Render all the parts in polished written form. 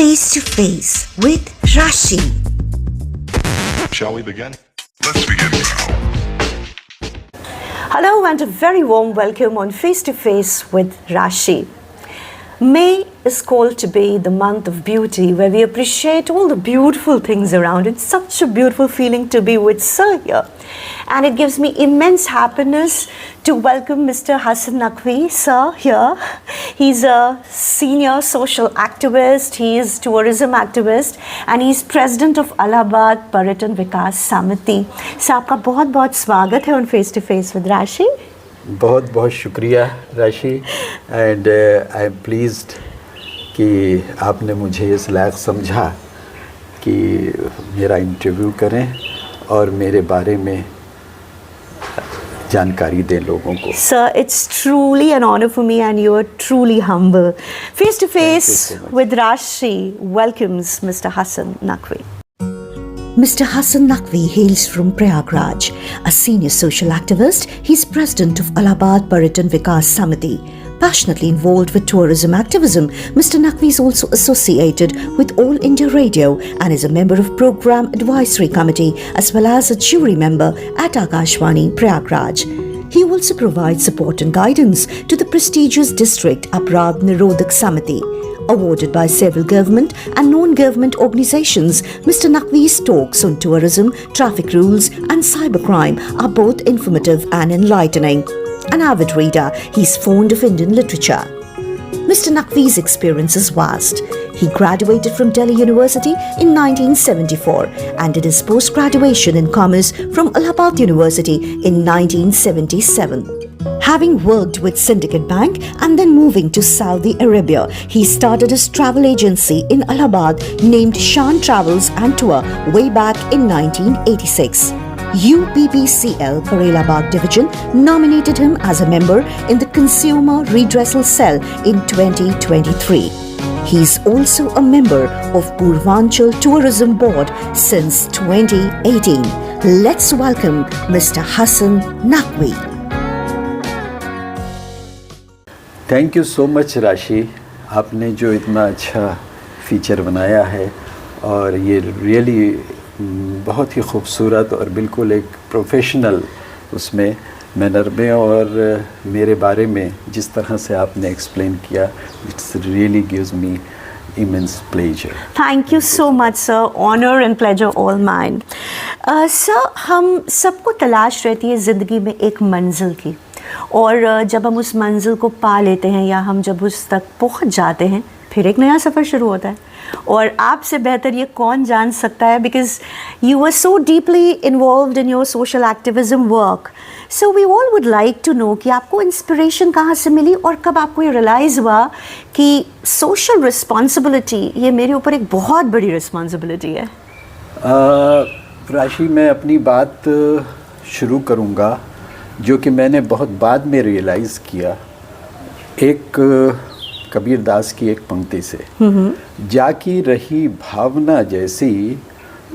Face to Face with Rashi. Shall we begin? Let's begin now. Hello and a very warm welcome on Face to Face with Rashi. May is called to be the month of beauty, where we appreciate all the beautiful things around. It's such a beautiful feeling to be with Sir here. And it gives me immense happiness to welcome Mr. Hassan Naqvi, Sir, here. He's a senior social activist, he is tourism activist, and he's president of Allahabad Paratan Vikas Samiti. So, आपका बहुत बहुत स्वागत है on Face to Face with Rashi. बहुत बहुत शुक्रिया राशि and I am pleased कि आपने मुझे इस लायक समझा कि मेरा इंटरव्यू करें और मेरे बारे में जानकारी दें लोगों को. Sir, it's truly an honor for me and you are truly humble. Face to Face with Rashi welcomes Mr. Hassan Naqvi. Mr. Hassan Naqvi hails from Prayagraj. A senior social activist, he's president of Allahabad Paratan Vikas Samiti. Passionately involved with tourism activism, Mr. Naqvi is also associated with All India Radio and is a member of Program Advisory Committee as well as a jury member at Akashvani Prayagraj. He also provides support and guidance to the prestigious district Aparadh Nirodhak Samiti. Awarded by several government and non-government organizations, Mr. Naqvi's talks on tourism, traffic rules and cybercrime are both informative and enlightening. An avid reader, he's fond of Indian literature. Mr. Naqvi's experience is vast. He graduated from Delhi University in 1974 and did his post-graduation in commerce from Allahabad University in 1977. Having worked with Syndicate Bank and then moving to Saudi Arabia, he started his travel agency in Allahabad named Shan Travels and Tour way back in 1986. UPPCL Karelabad Division nominated him as a member in the Consumer Redressal Cell in 2023. He is also a member of Purvanchal Tourism Board since 2018. Let's welcome Mr. Hassan Naqvi. Thank you so much राशि, आपने जो इतना अच्छा feature बनाया है और ये really बहुत ही खूबसूरत और बिल्कुल एक प्रोफेशनल उसमें मैनर में और मेरे बारे में जिस तरह से आपने एक्सप्लेन किया, it's really gives me immense pleasure. Thank you so much, sir. Honor and pleasure all mine. Sir, हम सबको तलाश रहती है ज़िंदगी में एक मंजिल की, और जब हम उस मंजिल को पा लेते हैं या हम जब उस तक पहुंच जाते हैं, फिर एक नया सफ़र शुरू होता है. और आपसे बेहतर ये कौन जान सकता है, because you are so deeply involved in your social activism work. So we all would like to know कि आपको इंस्पिरेशन कहाँ से मिली और कब आपको ये रियलाइज़ हुआ कि सोशल रिस्पॉन्सिबिलिटी ये मेरे ऊपर एक बहुत बड़ी रिस्पॉन्सिबिलिटी है. राशि, मैं अपनी बात शुरू करूँगा जो कि मैंने बहुत बाद में रियलाइज़ किया, एक कबीर दास की एक पंक्ति से, जाकी रही भावना जैसी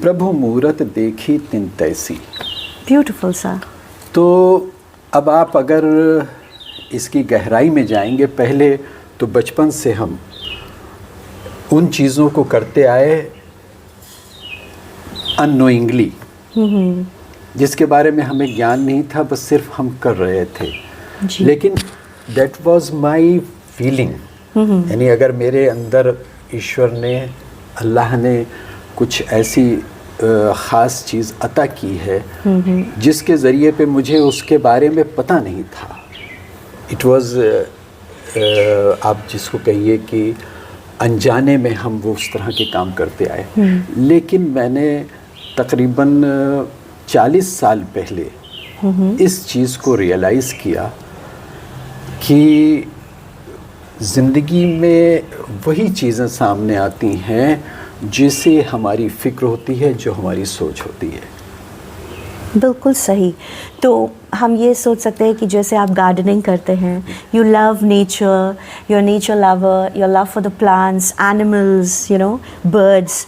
प्रभु मूरत देखी तिन तैसी. Beautiful sir. तो अब आप अगर इसकी गहराई में जाएंगे, पहले तो बचपन से हम उन चीज़ों को करते आए अननोइंगली, जिसके बारे में हमें ज्ञान नहीं था, बस सिर्फ हम कर रहे थे. लेकिन दैट वाज माय फीलिंग. यानी अगर मेरे अंदर ईश्वर ने, अल्लाह ने कुछ ऐसी ख़ास चीज़ अता की है जिसके ज़रिए पे मुझे उसके बारे में पता नहीं था. इट वाज आप जिसको कहिए कि अनजाने में हम वो उस तरह के काम करते आए. लेकिन मैंने तकरीबन 40 साल पहले इस चीज़ को रियलाइज़ किया कि ज़िंदगी में वही चीज़ें सामने आती हैं जिसे हमारी फ़िक्र होती है, जो हमारी सोच होती है. बिल्कुल सही. तो हम ये सोच सकते हैं कि जैसे आप गार्डनिंग करते हैं, you love nature, your nature lover, your love for the plants, animals, you know, birds,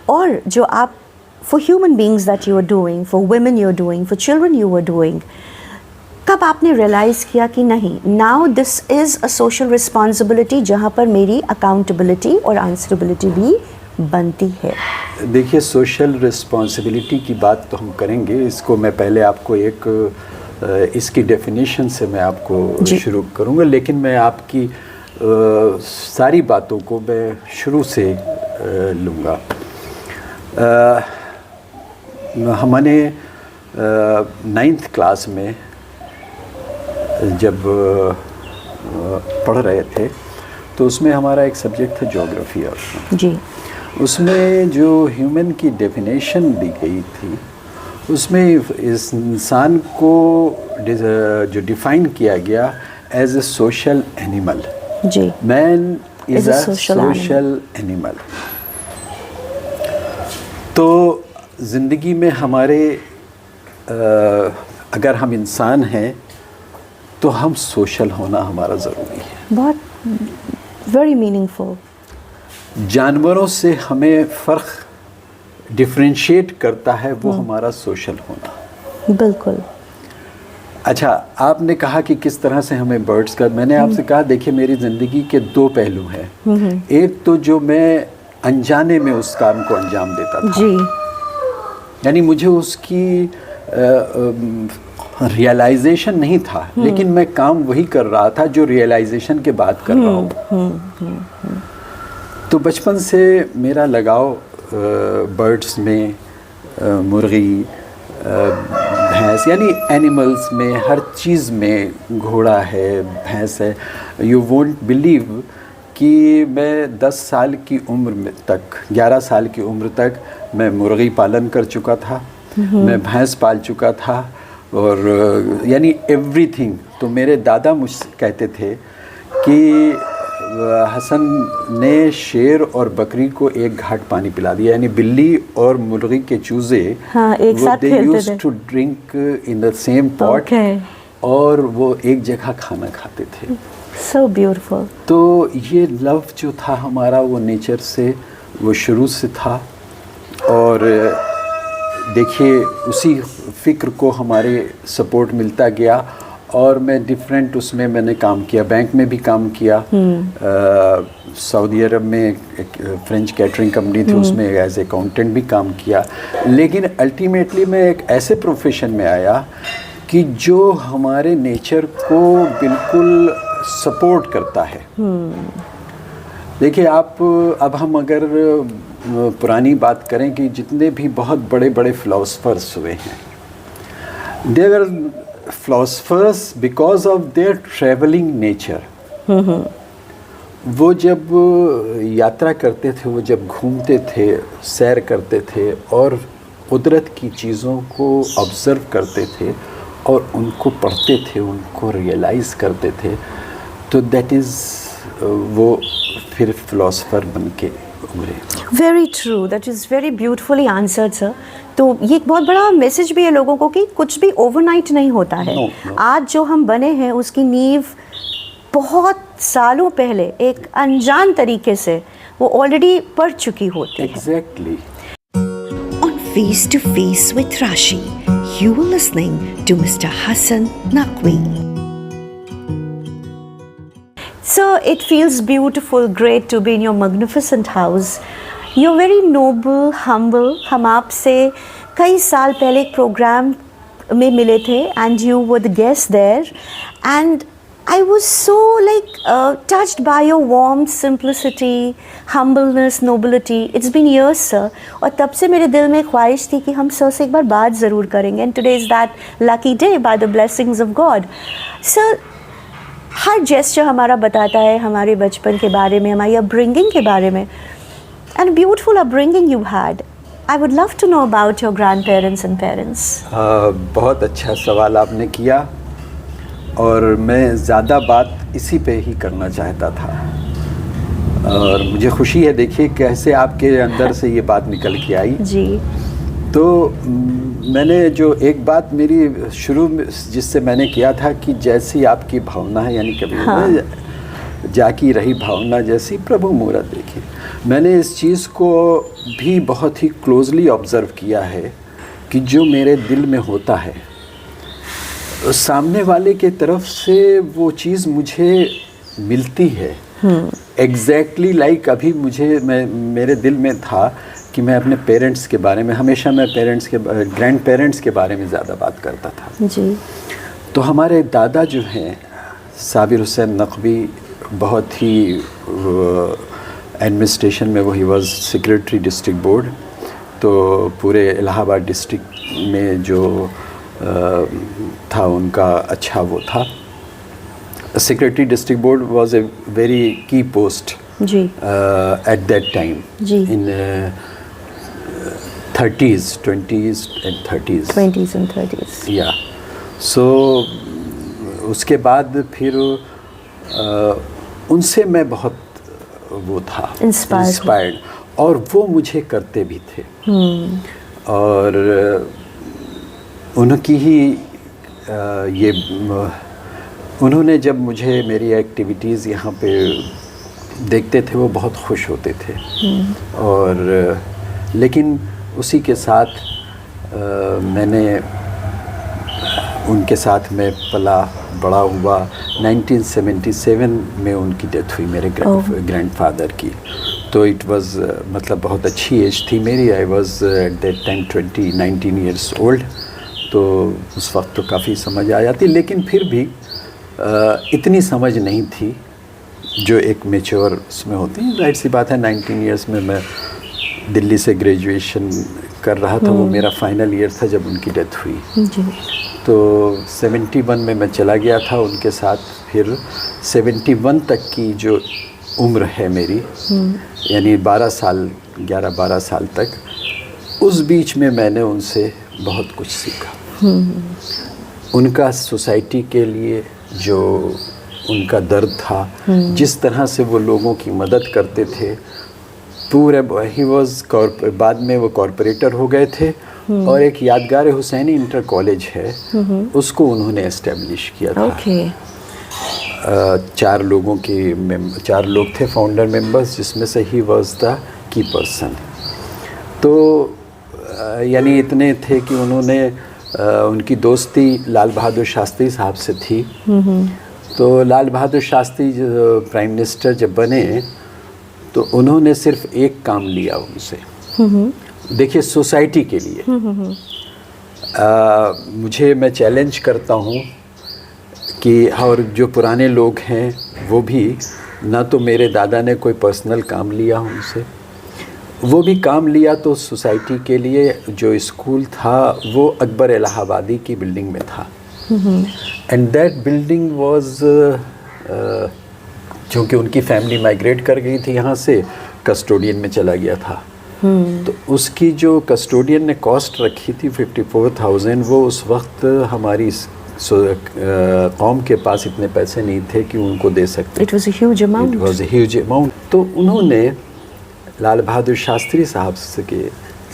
और जो आप for human beings that you are doing, for women you are doing, for children you are doing, कब आपने realise किया कि नहीं, now this is a social responsibility जहाँ पर मेरी अकाउंटेबिलिटी और आंसरेबिलिटी भी बनती है? देखिए, सोशल रिस्पॉन्सिबिलिटी की बात तो हम करेंगे, इसको मैं पहले आपको इसकी डेफिनेशन से मैं आपको शुरू करूँगा, लेकिन मैं आपकी सारी बातों को मैं शुरू से लूँगा। हमने 9th क्लास में जब पढ़ रहे थे तो उसमें हमारा एक सब्जेक्ट था ज्योग्राफी ऑप्शन जी। उसमें जो ह्यूमन की डेफिनेशन दी गई थी उसमें इस इंसान को जो डिफ़ाइन किया गया एज ए सोशल एनिमल। जी। Man is a social animal. तो ज़िंदगी में हमारे अगर हम इंसान हैं तो हम सोशल होना हमारा ज़रूरी है। बहुत वेरी मीनिंगफुल। जानवरों से हमें फ़र्क डिफ्रेंशिएट करता है वो हमारा सोशल होना। बिल्कुल। अच्छा, आपने कहा कि किस तरह से हमें बर्ड्स का, मैंने आपसे कहा देखिए मेरी ज़िंदगी के 2 पहलू हैं। एक तो जो मैं अनजाने में उस काम को अंजाम देता था जी, यानी मुझे उसकी रियलाइजेशन नहीं था, लेकिन मैं काम वही कर रहा था जो रियलाइजेशन के बाद कर रहा हूँ। तो बचपन से मेरा लगाव बर्ड्स में, मुर्गी, भैंस यानी एनिमल्स में, हर चीज़ में, घोड़ा है, भैंस है। यू वोंट बिलीव कि मैं 10 साल की उम्र में तक, 11 साल की उम्र तक मैं मुर्गी पालन कर चुका था, मैं भैंस पाल चुका था, और यानी एवरीथिंग। तो मेरे दादा मुझसे कहते थे कि हसन ने शेर और बकरी को एक घाट पानी पिला दिया, यानी बिल्ली और मुर्गी के चूजे, हाँ, एक साथ they used to drink in the same pot, और वो एक जगह खाना खाते थे। So beautiful. तो ये लव जो था हमारा वो नेचर से, वो शुरू से था। और देखिए उसी फ़िक्र को हमारे सपोर्ट मिलता गया, और मैं डिफरेंट उसमें मैंने काम किया, बैंक में भी काम किया, सऊदी अरब में एक फ्रेंच कैटरिंग कंपनी थी, उसमें एज अकाउंटेंट भी काम किया। लेकिन अल्टीमेटली मैं एक ऐसे प्रोफेशन में आया कि जो हमारे नेचर को बिल्कुल सपोर्ट करता है। देखिए आप, अब हम अगर पुरानी बात करें कि जितने भी बहुत बड़े बड़े फ़िलासफ़र्स हुए हैं, they were philosophers because of their travelling nature. वो जब यात्रा करते थे, वो जब घूमते थे, सैर करते थे और कुदरत की चीज़ों को ऑब्ज़र्व करते थे और उनको पढ़ते थे, उनको रियलाइज़ करते थे, तो दैट इज़ वो फिर फ़िलासफ़र बन के उभरे। Very true, that is very beautifully answered sir. तो ये एक बहुत बड़ा मैसेज भी है लोगों को कि कुछ भी ओवरनाइट नहीं होता है। No. आज जो हम बने हैं उसकी नींव बहुत सालों पहले एक अनजान तरीके से वो ऑलरेडी पढ़ चुकी होती है। Exactly. On Face to Face with Rashi, you were listening to Mr. Hassan Naqvi. So it feels beautiful, great to be in your magnificent house. You're very noble, humble. हम आपसे कई साल पहले एक प्रोग्राम में मिले थे and you were the guest there, and I was so touched by your warmth, simplicity, humbleness, nobility. It's been years, sir. और तब से मेरे दिल में ख्वाहिश थी कि हम सर से एक बार बात ज़रूर करेंगे, and today is that lucky day by the blessings of God. Sir, her gesture हमारा बताता है हमारे बचपन के बारे में, हमारी अपब्रिंगिंग के बारे में, and beautiful upbringing you had. I would love to know about your grandparents and parents. बहुत अच्छा सवाल आपने किया, और मैं ज़्यादा बात इसी पे ही करना चाहता था, और मुझे खुशी है देखिए कैसे आपके अंदर से ये बात निकल के आई जी। तो मैंने जो एक बात मेरी शुरू में जिससे मैंने किया था कि जैसी आपकी भावना है, यानी कभी जाकी रही भावना जैसी प्रभु मूरत देखी। मैंने इस चीज़ को भी बहुत ही क्लोजली ऑब्ज़र्व किया है कि जो मेरे दिल में होता है सामने वाले के तरफ से वो चीज़ मुझे मिलती है एग्जैक्टली लाइक अभी मेरे दिल में था कि मैं अपने पेरेंट्स के बारे में हमेशा मैं ग्रैंड पेरेंट्स के बारे में ज़्यादा बात करता था जी। तो हमारे दादा जो हैं साबिर हुसैन नकवी बहुत ही एडमिनिस्ट्रेशन में वो he was secretary district board, तो पूरे इलाहाबाद डिस्ट्रिक्ट में जो था उनका अच्छा वो था। Secretary district board was a very key post जी एट दैट टाइम जी इन 20s and 30s या सो उसके बाद फिर उनसे मैं बहुत वो था इंस्पायर्ड और वो मुझे करते भी थे और उनकी ही ये उन्होंने जब मुझे मेरी एक्टिविटीज़ यहाँ पे देखते थे वो बहुत खुश होते थे और लेकिन उसी के साथ मैंने उनके साथ में पला बड़ा हुआ। 1977 में उनकी डेथ हुई मेरे ग्रैंडफादर की, तो इट वाज मतलब बहुत अच्छी एज थी मेरी। I was at that time 19 years old, तो उस वक्त तो काफ़ी समझ आ जाती, लेकिन फिर भी इतनी समझ नहीं थी जो एक मेच्योर उसमें होती है। राइट सी बात है, 19 ईयर्स में मैं दिल्ली से ग्रेजुएशन कर रहा था, वो मेरा फाइनल ईयर था जब उनकी डेथ हुई। तो 71 में मैं चला गया था उनके साथ। फिर 71 तक की जो उम्र है मेरी, यानी 11-12 साल तक, उस बीच में मैंने उनसे बहुत कुछ सीखा। उनका सोसाइटी के लिए जो उनका दर्द था, जिस तरह से वो लोगों की मदद करते थे, पूरे ही वाज बाद में वो कॉरपोरेटर हो गए थे और एक यादगार हुसैनी इंटर कॉलेज है, उसको उन्होंने एस्टेब्लिश किया था। चार लोग थे फाउंडर मेंबर्स, जिसमें से he was the key person. तो यानी इतने थे कि उन्होंने उनकी दोस्ती लाल बहादुर शास्त्री साहब से थी। तो लाल बहादुर शास्त्री प्राइम मिनिस्टर जब बने तो उन्होंने सिर्फ एक काम लिया उनसे, देखिए सोसाइटी के लिए। मैं चैलेंज करता हूँ कि और जो पुराने लोग हैं वो भी, ना तो मेरे दादा ने कोई पर्सनल काम लिया उनसे, वो भी काम लिया तो सोसाइटी के लिए। जो स्कूल था वो अकबर इलाहाबादी की बिल्डिंग में था, एंड दैट बिल्डिंग वाज, चूँकि उनकी फैमिली माइग्रेट कर गई थी यहाँ से, कस्टोडियन में चला गया था। तो उसकी जो कस्टोडियन ने कॉस्ट रखी थी 54,000, वो उस वक्त हमारी कौम के पास इतने पैसे नहीं थे कि उनको दे सकते। It was a huge amount. It was a huge amount. तो उन्होंने लाल बहादुर शास्त्री साहब से के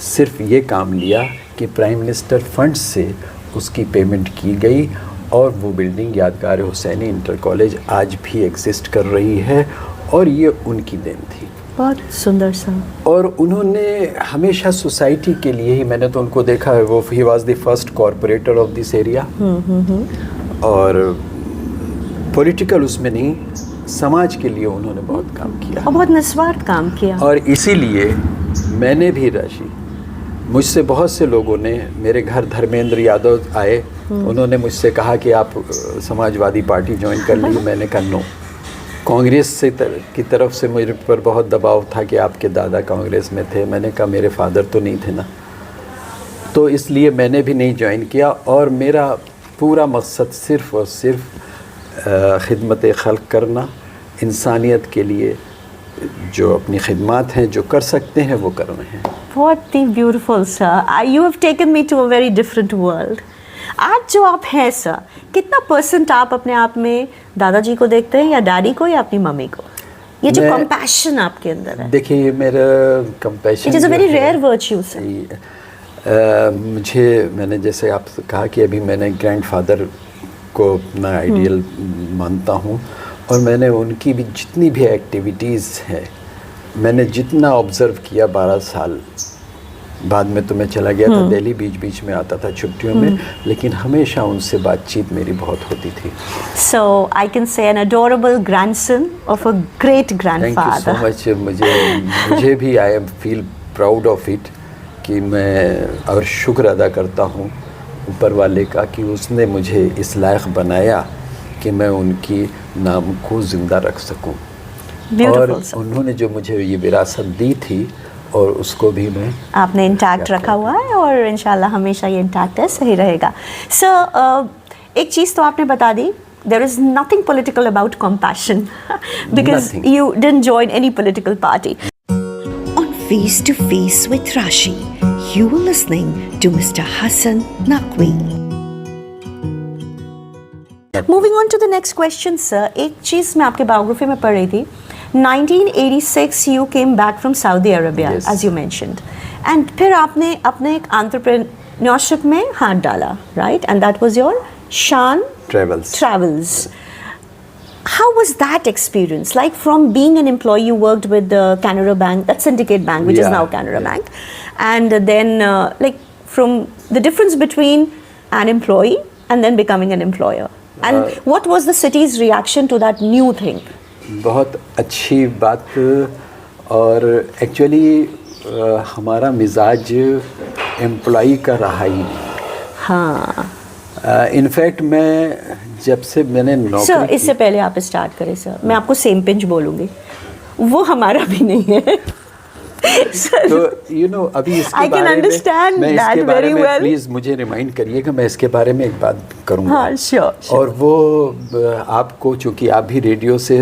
सिर्फ ये काम लिया कि प्राइम मिनिस्टर फंड से उसकी पेमेंट की गई और वो बिल्डिंग यादगार हुसैनी इंटर कॉलेज आज भी एग्जिस्ट कर रही है, और ये उनकी देन थी। बहुत सुंदर सा। और उन्होंने हमेशा सोसाइटी के लिए ही, मैंने तो उनको देखा है, वो he was the first corporator of this area, और पॉलिटिकल उसमें नहीं, समाज के लिए उन्होंने बहुत काम किया और बहुत निस्वार्थ काम किया। और इसीलिए मैंने भी राशि, मुझसे बहुत से लोगों ने, मेरे घर धर्मेंद्र यादव आए, उन्होंने मुझसे कहा कि आप समाजवादी पार्टी ज्वाइन कर लीजिए। मैंने कहा नो। कांग्रेस से की तरफ से मुझे पर बहुत दबाव था कि आपके दादा कांग्रेस में थे। मैंने कहा मेरे फादर तो नहीं थे ना, तो इसलिए मैंने भी नहीं ज्वाइन किया। और मेरा पूरा मकसद सिर्फ़ और सिर्फ खिदमत खल्क करना, इंसानियत के लिए जो अपनी खिदमत हैं, जो कर सकते हैं वो कर रहे हैं। बहुत ही beautiful sir, you have taken me to a very different world. आज जो आप हैं सर, कितना % आप अपने आप में दादाजी को देखते हैं, या डैडी को, या अपनी मम्मी को? ये जो कंपैशन आपके अंदर है। देखिए मेरा compassion, it is a very rare virtue sir. मैंने जैसे आपसे कहा कि अभी मैंने ग्रैंडफादर को अपना आइडियल मानता हूँ, और मैंने उनकी भी जितनी भी एक्टिविटीज़ हैं, मैंने जितना ऑब्ज़र्व किया 12 साल बाद में तो मैं चला गया था दिल्ली, बीच बीच में आता था छुट्टियों में, लेकिन हमेशा उनसे बातचीत मेरी बहुत होती थी. So I can say an adorable grandson of a great thank grandfather. You so much. मुझे भी I am feel proud of it कि मैं और शुक्र अदा करता हूँ ऊपर वाले का कि उसने मुझे इस लायक बनाया कि मैं उनकी नाम को ज़िंदा रख सकूं. Beautiful, और sir. उन्होंने जो मुझे ये विरासत दी थी और उसको भी मैं आपने इंटैक्ट रखा हुआ है और इंशाल्लाह हमेशा ये इंटैक्ट है, सही रहेगा. सर एक चीज़ तो आपने बता दी, there is nothing political about compassion because Nothing. you didn't join any political party. On Face to Face with Rashi, you were listening to Mr. Hassan Naqvi. Moving on to the next question, sir. एक चीज़ मैं आपके biography में पढ़ रही थी. 1986 you came back from Saudi Arabia, Yes. as you mentioned, and फिर आपने अपने एक entrepreneurship में हाथ डाला, right? And that was your Shan Travels. How was that experience? Like from being an employee, you worked with the Canara Bank, that's Syndicate Bank, which is Yeah, now Canara yeah. Bank, and then like from the difference between an employee and then becoming an employer. And what was the city's reaction to that new thing? बहुत अच्छी बात. और actually हमारा मिजाज employee का रहा ही नहीं. हाँ इनफैक्ट मैं जब से मैंने सर, नौकरी इससे पहले आप स्टार्ट करें सर, मैं आपको सेम पिंच बोलूँगी, वो हमारा भी नहीं है. तो यू नो अभी इसके I can बारे understand में मैं that इसके बारे very में well. प्लीज़ मुझे रिमाइंड करिएगा, मैं इसके बारे में एक बात करूँगा. हाँ, sure. और वो आपको, चूँकि आप भी रेडियो से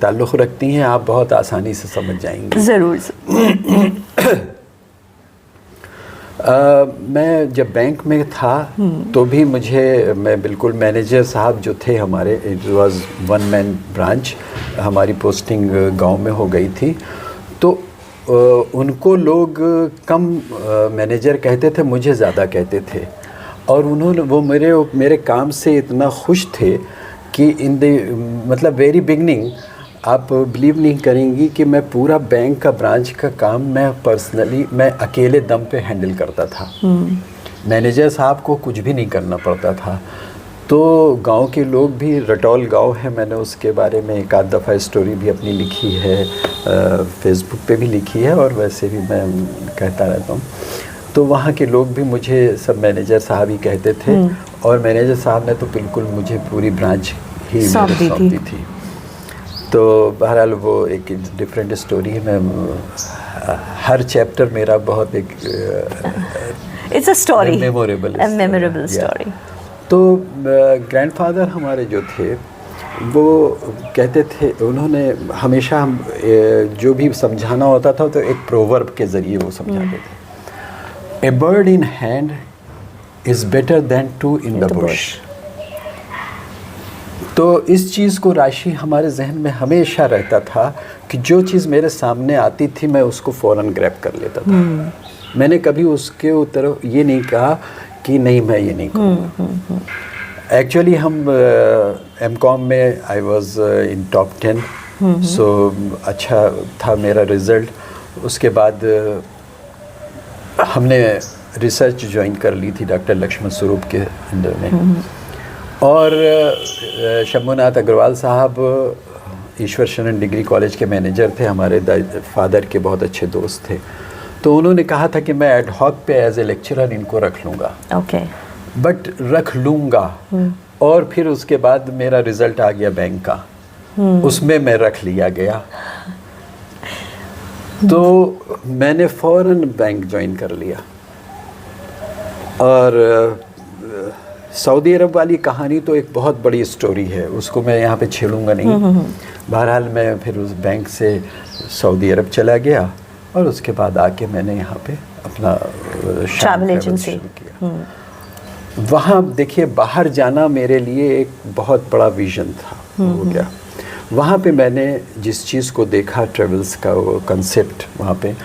ताल्लुक़ रखती हैं, आप बहुत आसानी से समझ जाएंगी. ज़रूर सर. मैं जब बैंक में था तो भी मैं बिल्कुल मैनेजर साहब जो थे हमारे, it was one man branch, हमारी पोस्टिंग गांव में हो गई थी. तो उनको लोग कम मैनेजर कहते थे, मुझे ज़्यादा कहते थे. और वो मेरे काम से इतना खुश थे कि मतलब वेरी बिगनिंग, आप बिलीव नहीं करेंगी कि मैं पूरा बैंक का ब्रांच का काम मैं अकेले दम पे हैंडल करता था. मैनेजर साहब को कुछ भी नहीं करना पड़ता था. तो गांव के लोग भी, रटौल गांव है, मैंने उसके बारे में एक आध दफ़ा स्टोरी भी अपनी लिखी है, फेसबुक पे भी लिखी है और वैसे भी मैं कहता रहता हूँ. तो वहाँ के लोग भी मुझे सब मैनेजर साहब ही कहते थे. और मैनेजर साहब ने तो बिल्कुल मुझे पूरी ब्रांच ही सौंपी थी. तो बहरहाल वो एक डिफरेंट स्टोरी है. मैं हर चैप्टर मेरा बहुत एक It's a story. Memorable story. तो ग्रैंडफादर हमारे जो थे वो कहते थे, उन्होंने हमेशा जो भी समझाना होता था तो एक प्रोवर्ब के ज़रिए वो समझाते थे. A bird in hand is better than two in the bush. तो इस चीज़ को राशि हमारे जहन में हमेशा रहता था कि जो चीज़ मेरे सामने आती थी मैं उसको फ़ौरन ग्रैब कर लेता था. मैंने कभी उसके तरफ ये नहीं कहा कि नहीं मैं ये नहीं करूँगा. एक्चुअली हम एमकॉम में आई वाज इन टॉप 10, सो अच्छा था मेरा रिज़ल्ट. उसके बाद हमने रिसर्च ज्वाइन कर ली थी डॉक्टर लक्ष्मण स्वरूप के अंडर में. और शंभुनाथ अग्रवाल साहब ईश्वर शरण डिग्री कॉलेज के मैनेजर थे, हमारे फादर के बहुत अच्छे दोस्त थे. तो उन्होंने कहा था कि मैं एड हॉक पे एज ए लेक्चरर इनको रख लूँगा. ओके. बट रख लूँगा. और फिर उसके बाद मेरा रिज़ल्ट आ गया बैंक का, उसमें मैं रख लिया गया. तो मैंने फ़ौरन बैंक ज्वाइन कर लिया. और सऊदी अरब वाली कहानी तो एक बहुत बड़ी स्टोरी है, उसको मैं यहाँ पे छेड़ूंगा नहीं. बहरहाल मैं फिर उस बैंक से सऊदी अरब चला गया और उसके बाद आके मैंने यहाँ पे अपना ट्रैवल एजेंसी शुरू किया. वहाँ देखिए बाहर जाना मेरे लिए एक बहुत बड़ा विज़न था. हो गया वहाँ पे मैंने जिस चीज़ को देखा, ट्रेवल्स का वो कंसेप्ट वहाँ पे,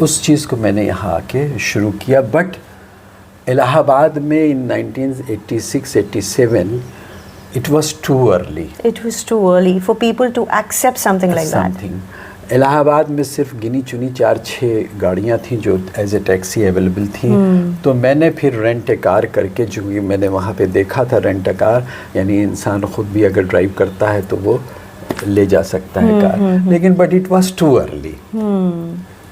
उस चीज़ को मैंने यहाँ आके शुरू किया. बट इलाहाबाद में इन 1986-87 it was too early. It was too early for people to accept something like that. Allahabad में सिर्फ गिनी चुनी 4-6 गाड़ियाँ थीं जो एज ए टैक्सी अवेलेबल थीं। तो मैंने फिर रेंट ए कार करके, चूँकि मैंने वहाँ पे देखा था रेंट ए कार यानी इंसान ख़ुद भी अगर ड्राइव करता है तो वो ले जा सकता है कार, लेकिन but it was too early.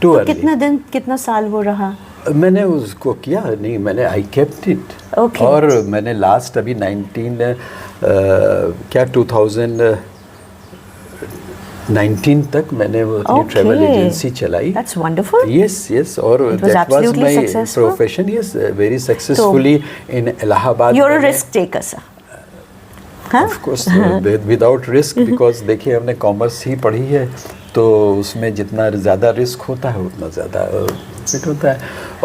Too early. कितना दिन, कितना साल वो रहा? मैंने उसको किया नहीं, मैंने आई केप्ट इट। Okay. और मैंने लास्ट अभी 2019 तक मैंने वो अपनी ट्रैवल एजेंसी चलाई। That's wonderful. Yes, और It was that was absolutely my successful. profession. Yes, very successfully in Allahabad. You're a risk taker, sir. Of course, without risk, because देखिए हमने कॉमर्स ही पढ़ी है तो उसमें जितना ज़्यादा रिस्क होता है उतना ज़्यादा प्रॉफिट होता है,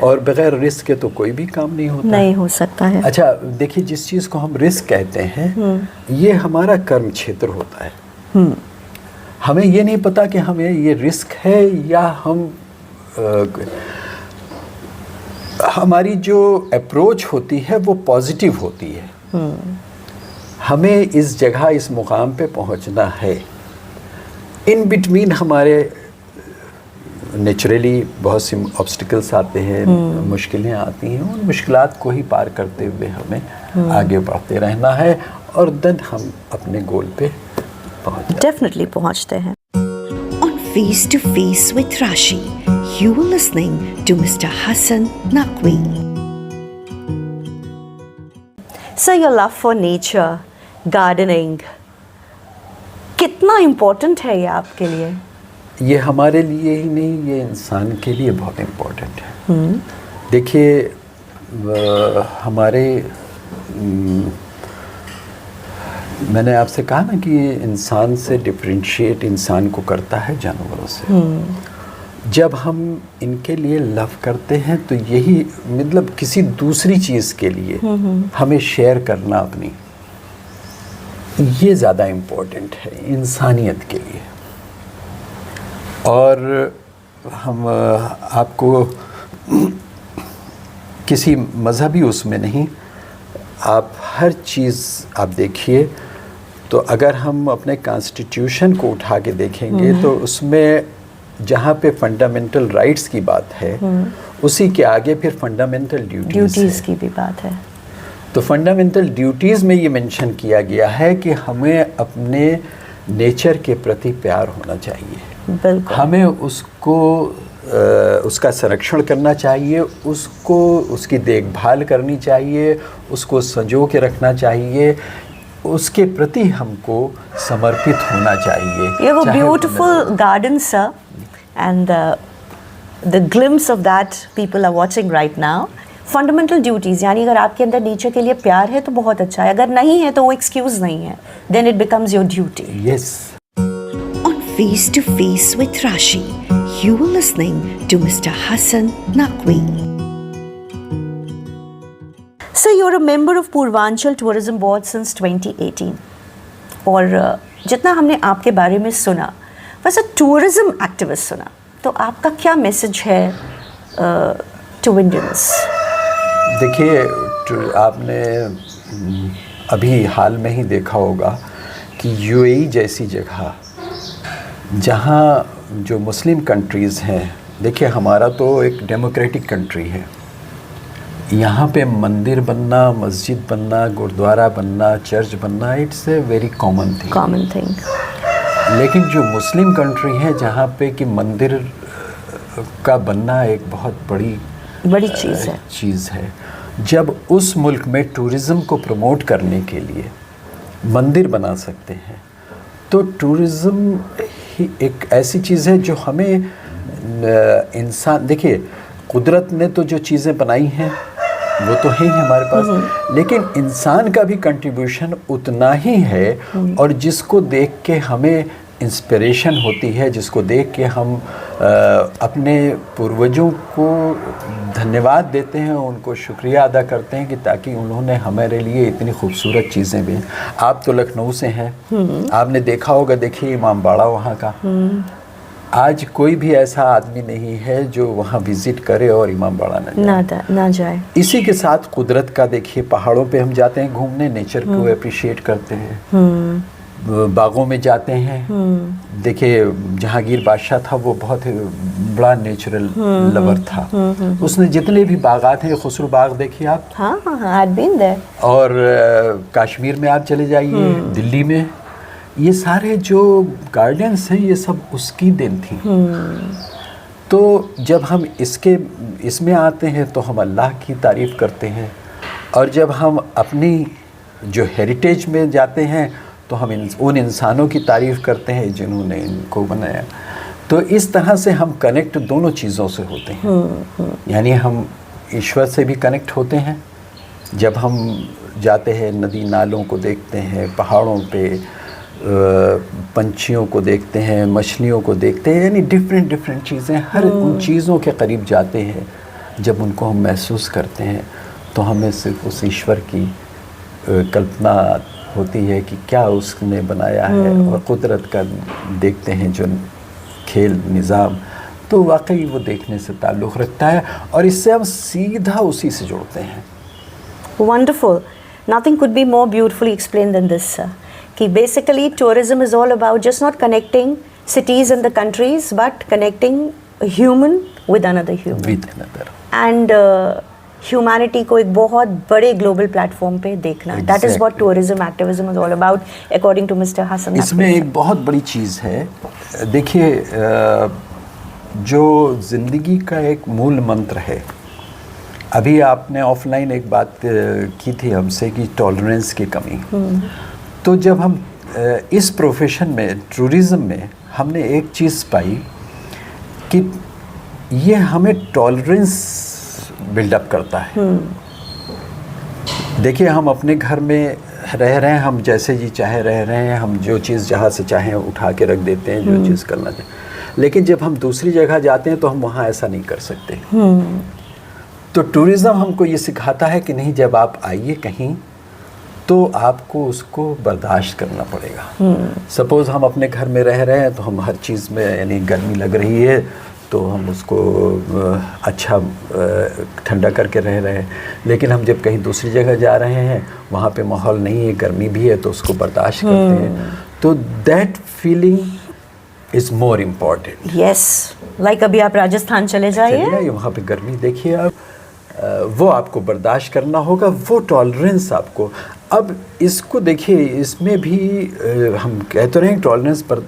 और बगैर रिस्क के तो कोई भी काम नहीं होता। नहीं हो सकता है। अच्छा देखिए, जिस चीज़ को हम रिस्क कहते हैं ये हमारा कर्म क्षेत्र होता है। हमें ये नहीं पता कि हमें ये रिस्क है या हमारी जो अप्रोच होती है वो पॉजिटिव होती है। हमें इस जगह, इस मुकाम पे पहुंचना है। इन बिटवीन हमारे नेचुरली बहुत सी ऑब्स्टिकल्स आते हैं, मुश्किलें आती हैं। उन मुश्किलात को ही पार करते हुए हमें आगे बढ़ते रहना है और देन हम अपने गोल पे डेफिनेटली पहुंचते हैं। On Face to Face with Rashi, you were listening to Mr. Hassan Naqvi. So your love for nature, gardening, कितना इम्पोर्टेंट है ये आपके लिए? ये हमारे लिए ही नहीं, ये इंसान के लिए बहुत इम्पोर्टेंट है। देखिए हमारे मैंने आपसे कहा ना कि ये इंसान से डिफरेंशिएट इंसान को करता है जानवरों से। जब हम इनके लिए लव करते हैं तो यही मतलब किसी दूसरी चीज़ के लिए हमें शेयर करना अपनी, ये ज़्यादा इम्पोर्टेंट है इंसानियत के लिए। और हम आपको किसी मज़हबी उसमें नहीं, आप हर चीज़ आप देखिए तो अगर हम अपने कॉन्स्टिट्यूशन को उठा के देखेंगे तो उसमें जहाँ पे फंडामेंटल राइट्स की बात है उसी के आगे फिर फंडामेंटल ड्यूटीज़ की भी बात है। तो फंडामेंटल ड्यूटीज़ में ये मेंशन किया गया है कि हमें अपने नेचर के प्रति प्यार होना चाहिए। बिल्कुल। हमें उसको उसका संरक्षण करना चाहिए, उसको उसकी देखभाल करनी चाहिए, उसको संजो के रखना चाहिए, उसके प्रति हमको समर्पित होना चाहिए। You have a beautiful garden, sir, and the glimpse of that people are watching right now. Fundamental duties यानी अगर आपके अंदर नेचर के लिए प्यार है तो बहुत अच्छा है, अगर नहीं है तो वो एक्सक्यूज़ नहीं है, then it becomes your duty. Yes. On Face to Face with Rashi, you were listening to Mr. Hassan Naqvi. So you're a member of Purvanchal Tourism Board since 2018. और जितना हमने आपके बारे में सुना, वैसे टूरिज्म एक्टिविस्ट सुना, तो आपका क्या मैसेज है टू इंडियंस? देखिए, आपने अभी हाल में ही देखा होगा कि यूएई जैसी जगह जहाँ जो मुस्लिम कंट्रीज़ हैं, देखिए हमारा तो एक डेमोक्रेटिक कंट्री है, यहाँ पे मंदिर बनना, मस्जिद बनना, गुरुद्वारा बनना, चर्च बनना, it's a very common thing. लेकिन जो मुस्लिम कंट्री है जहाँ पे कि मंदिर का बनना एक बहुत बड़ी चीज़ है। जब उस मुल्क में टूरिज़्म को प्रमोट करने के लिए मंदिर बना सकते हैं तो टूरिज़्म ही एक ऐसी चीज़ है जो हमें इंसान, देखिए कुदरत ने तो जो चीज़ें बनाई हैं वो तो है ही हमारे पास, लेकिन इंसान का भी कंट्रीब्यूशन उतना ही है, और जिसको देख के हमें इंस्पिरेशन होती है, जिसको देख के हम अपने पूर्वजों को धन्यवाद देते हैं, उनको शुक्रिया अदा करते हैं कि ताकि उन्होंने हमारे लिए इतनी खूबसूरत चीज़ें भी। आप तो लखनऊ से हैं, आपने देखा होगा, देखिए इमाम बाड़ा वहाँ का, आज कोई भी ऐसा आदमी नहीं है जो वहाँ विज़िट करे और इमाम बाड़ा ना जाए। इसी के साथ कुदरत का देखिए, पहाड़ों पे हम जाते हैं घूमने, नेचर को अप्रिशिएट करते हैं। बागों में जाते हैं। देखिए जहांगीर बादशाह था वो बहुत ही बड़ा नेचुरल लवर था। उसने जितने भी बागात हैं, खुसरो बाग देखिए आप, हाँ हाँ, I'd been there। और कश्मीर में आप चले जाइए, दिल्ली में, ये सारे जो गार्डन्स हैं ये सब उसकी देन थी। तो जब हम इसमें आते हैं तो हम अल्लाह की तारीफ़ करते हैं, और जब हम अपनी जो हेरिटेज में जाते हैं तो हम उन इंसानों की तारीफ़ करते हैं जिन्होंने इनको बनाया। तो इस तरह से हम कनेक्ट दोनों चीज़ों से होते हैं। यानी हम ईश्वर से भी कनेक्ट होते हैं जब हम जाते हैं, नदी नालों को देखते हैं, पहाड़ों पे पंछियों को देखते हैं, मछलियों को देखते हैं, यानी डिफरेंट चीज़ें, हर उन चीज़ों के करीब जाते हैं। जब उनको हम महसूस करते हैं तो हमें सिर्फ उस ईश्वर की कल्पना होती है कि क्या उसने बनाया है, और कुदरत का देखते हैं जो खेल निज़ाम, तो वाकई वो देखने से ताल्लुक़ रखता है, और इससे हम सीधा उसी से जुड़ते हैं। Wonderful. Nothing could be more beautifully explained than this, sir. कि basically tourism is all about just not connecting cities and the countries, but connecting a human with another human. With another. And humanity को एक बहुत बड़े global platform पे देखना. That is what tourism activism is all about, according to Mr. Hassan Naqvi. इसमें एक बहुत बड़ी चीज़ है, देखिए जो ज़िंदगी का एक मूल मंत्र है, अभी आपने ऑफलाइन एक बात की थी हमसे कि टॉलरेंस की कमी। तो जब हम इस प्रोफेशन में, टूरिज़्म में, हमने एक चीज़ पाई कि ये हमें टॉलरेंस बिल्डअप करता है। देखिए हम अपने घर में रह रहे हैं, हम जैसे जी चाहे रह रहे हैं, हम जो चीज़ जहाँ से चाहें उठा के रख देते हैं, जो चीज़ करना चाहें, लेकिन जब हम दूसरी जगह जाते हैं तो हम वहाँ ऐसा नहीं कर सकते। तो टूरिज़्म हमको ये सिखाता है कि नहीं, जब आप आइए कहीं तो आपको उसको बर्दाश्त करना पड़ेगा। सपोज़ हम अपने घर में रह रहे हैं तो हम हर चीज़ में, यानी गर्मी लग रही है तो हम उसको अच्छा ठंडा करके रह रहे हैं, लेकिन हम जब कहीं दूसरी जगह जा रहे हैं वहाँ पे माहौल नहीं है, गर्मी भी है, तो उसको बर्दाश्त करते हैं। तो that feeling is more important. Yes, like अभी आप राजस्थान चले जाइए, वहाँ पे गर्मी देखिए आप, वो आपको बर्दाश्त करना होगा, वो टॉलरेंस आपको। अब इसको देखिए, इसमें भी हम कह तो रहे हैं टॉलरेंस पर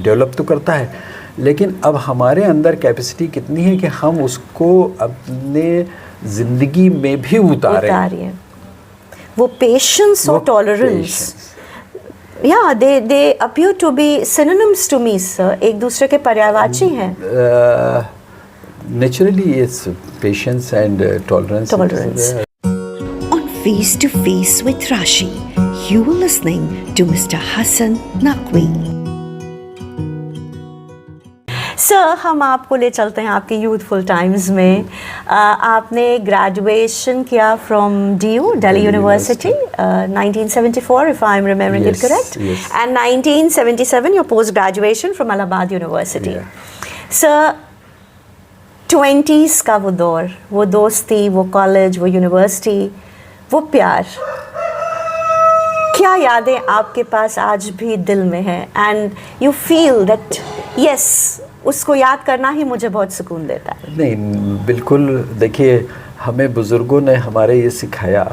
डेवलप तो करता है, लेकिन अब हमारे अंदर कैपेसिटी कितनी है कि हम उसको अपने ज़िंदगी में भी उतारें। वो पेशेंस और टॉलरेंस, या they appear to be synonyms to me sir, एक दूसरे के पर्यायवाची हैं। Naturally, it's patience and tolerance. On Face to Face with Rashi, you were listening to Mr. Hassan Naqvi. Sir, हम आपको ले चलते हैं आपके यूथफुल टाइम्स में। आपने ग्रेजुएशन किया from DU, Delhi university, 1974 if I'm remembering it correct, and 1977 your post graduation from Allahabad University. Sir, 20s का वो दौर, वो दोस्ती, वो कॉलेज, वो यूनिवर्सिटी, वो प्यार, क्या यादें आपके पास आज भी दिल में हैं? And you feel that yes, उसको याद करना ही मुझे बहुत सुकून देता है। नहीं, बिल्कुल। देखिए हमें बुज़ुर्गों ने हमारे ये सिखाया